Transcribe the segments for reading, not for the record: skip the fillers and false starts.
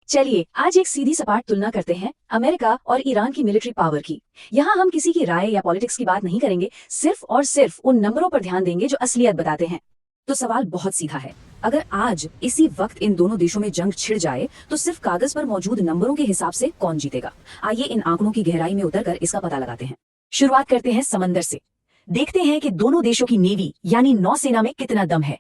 चलिए आज एक सीधी सपाट तुलना करते हैं अमेरिका और ईरान की मिलिट्री पावर की। यहाँ हम किसी की राय या पॉलिटिक्स की बात नहीं करेंगे, सिर्फ और सिर्फ उन नंबरों पर ध्यान देंगे जो असलियत बताते हैं। तो सवाल बहुत सीधा है, अगर आज इसी वक्त इन दोनों देशों में जंग छिड़ जाए तो सिर्फ कागज पर मौजूद नंबरों के हिसाब से कौन जीतेगा? आइए इन आंकड़ों की गहराई में उतरकर इसका पता लगाते हैं। शुरुआत करते हैं समंदर से। देखते हैं कि दोनों देशों की नेवी यानी नौसेना में कितना दम है।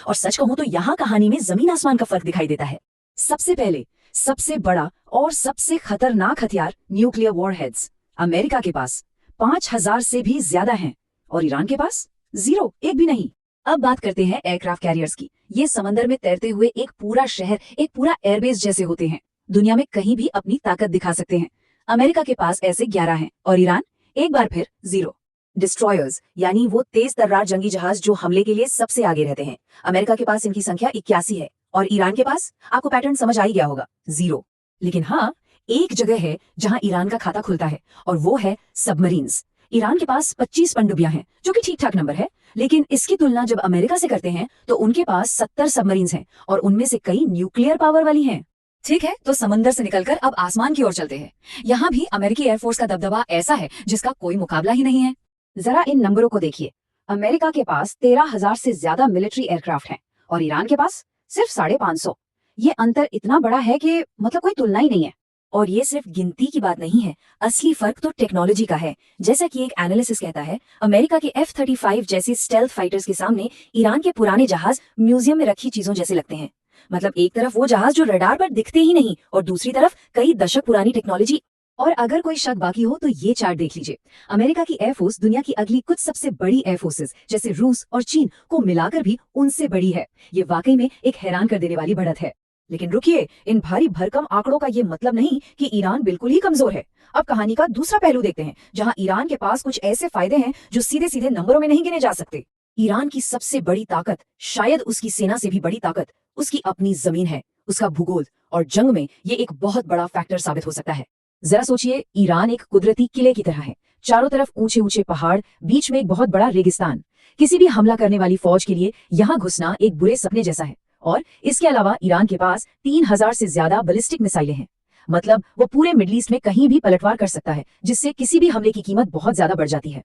और सच कहूं तो यहाँ कहानी में जमीन आसमान का फर्क दिखाई देता है। सबसे पहले सबसे बड़ा और सबसे खतरनाक हथियार न्यूक्लियर वॉरहेड्स। अमेरिका के पास 5000 से भी ज्यादा हैं और ईरान के पास 0, एक भी नहीं। अब बात करते हैं एयरक्राफ्ट कैरियर्स की। ये समंदर में तैरते हुए एक पूरा शहर, एक पूरा एयरबेस जैसे होते हैं। दुनिया में कहीं भी अपनी ताकत दिखा सकते हैं। अमेरिका के पास ऐसे 11 हैं और ईरान एक बार फिर 0। डिस्ट्रॉयर्स यानी वो तेज तर्रार जंगी जहाज जो हमले के लिए सबसे आगे रहते हैं। अमेरिका के पास इनकी संख्या 81 है और ईरान के पास, आपको पैटर्न समझ आ ही गया होगा, 0। लेकिन हाँ, एक जगह है जहां ईरान का खाता खुलता है और वो है सबमरीन्स। ईरान के पास 25 पनडुब्बियां हैं, जो कि ठीक ठाक नंबर है, लेकिन इसकी तुलना जब अमेरिका से करते हैं तो उनके पास 70 सबमरीन्स हैं और उनमें से कई न्यूक्लियर पावर वाली हैं। ठीक है, तो समंदर से निकलकर अब आसमान की ओर चलते हैं। यहाँ भी अमेरिकी एयरफोर्स का दबदबा ऐसा है जिसका कोई मुकाबला ही नहीं है। जरा इन नंबरों को देखिए। अमेरिका के पास 13,000 से ज्यादा मिलिट्री एयरक्राफ्ट हैं और ईरान के पास सिर्फ 550। ये अंतर इतना बड़ा है कि मतलब कोई तुलना ही नहीं है। और ये सिर्फ गिनती की बात नहीं है, असली फर्क तो टेक्नोलॉजी का है। जैसा कि एक एनालिसिस कहता है, अमेरिका के F-35 जैसे स्टेल्थ फाइटर्स के सामने ईरान के पुराने जहाज म्यूजियम में रखी चीजों जैसे लगते हैं। मतलब एक तरफ वो जहाज जो रडार पर दिखते ही नहीं और दूसरी तरफ कई दशक पुरानी टेक्नोलॉजी। और अगर कोई शक बाकी हो तो ये चार्ट देख लीजिए। अमेरिका की एयरफोर्स दुनिया की अगली कुछ सबसे बड़ी एयरफोर्सेस जैसे रूस और चीन को मिलाकर भी उनसे बड़ी है। ये वाकई में एक हैरान कर देने वाली बढ़त है। लेकिन रुकिए, इन भारी भरकम आंकड़ों का ये मतलब नहीं कि ईरान बिल्कुल ही कमजोर है। अब कहानी का दूसरा पहलू देखते हैं, जहां ईरान के पास कुछ ऐसे फायदे हैं जो सीधे सीधे नंबरों में नहीं गिने जा सकते। ईरान की सबसे बड़ी ताकत, शायद उसकी सेना से भी बड़ी ताकत, उसकी अपनी जमीन है, उसका भूगोल। और जंग में ये एक बहुत बड़ा फैक्टर साबित हो सकता है। जरा सोचिए, ईरान एक कुदरती किले की तरह है। चारों तरफ ऊंचे ऊंचे पहाड़, बीच में एक बहुत बड़ा रेगिस्तान। किसी भी हमला करने वाली फौज के लिए यहाँ घुसना एक बुरे सपने जैसा है। और इसके अलावा ईरान के पास 3000 से ज्यादा बैलिस्टिक मिसाइलें हैं। मतलब वो पूरे मिडिल ईस्ट में कहीं भी पलटवार कर सकता है, जिससे किसी भी हमले की कीमत बहुत ज्यादा बढ़ जाती है।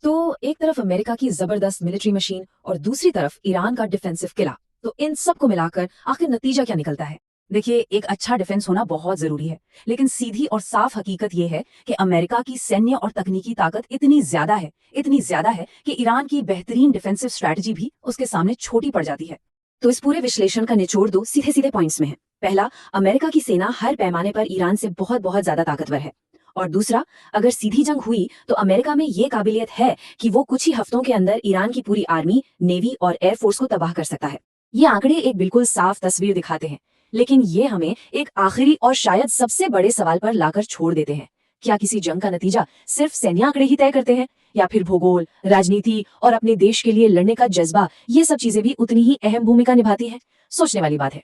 तो एक तरफ अमेरिका की जबरदस्त मिलिट्री मशीन और दूसरी तरफ ईरान का डिफेंसिव किला। तो इन सबको मिलाकर आखिर नतीजा क्या निकलता है? देखिए, एक अच्छा डिफेंस होना बहुत जरूरी है, लेकिन सीधी और साफ हकीकत यह है कि अमेरिका की सैन्य और तकनीकी ताकत इतनी ज्यादा है कि ईरान की बेहतरीन डिफेंसिव स्ट्रैटेजी भी उसके सामने छोटी पड़ जाती है। तो इस पूरे विश्लेषण का निचोड़ दो सीधे सीधे पॉइंट्स में है। पहला, अमेरिका की सेना हर पैमाने पर ईरान से बहुत बहुत ज्यादा ताकतवर है। और दूसरा, अगर सीधी जंग हुई तो अमेरिका में ये काबिलियत है कि वो कुछ ही हफ्तों के अंदर ईरान की पूरी आर्मी, नेवी और एयरफोर्स को तबाह कर सकता है। ये आंकड़े एक बिल्कुल साफ तस्वीर दिखाते हैं, लेकिन ये हमें एक आखिरी और शायद सबसे बड़े सवाल पर लाकर छोड़ देते हैं। क्या किसी जंग का नतीजा सिर्फ सैन्य आंकड़े ही तय करते हैं, या फिर भूगोल, राजनीति और अपने देश के लिए लड़ने का जज्बा, ये सब चीजें भी उतनी ही अहम भूमिका निभाती है? सोचने वाली बात है।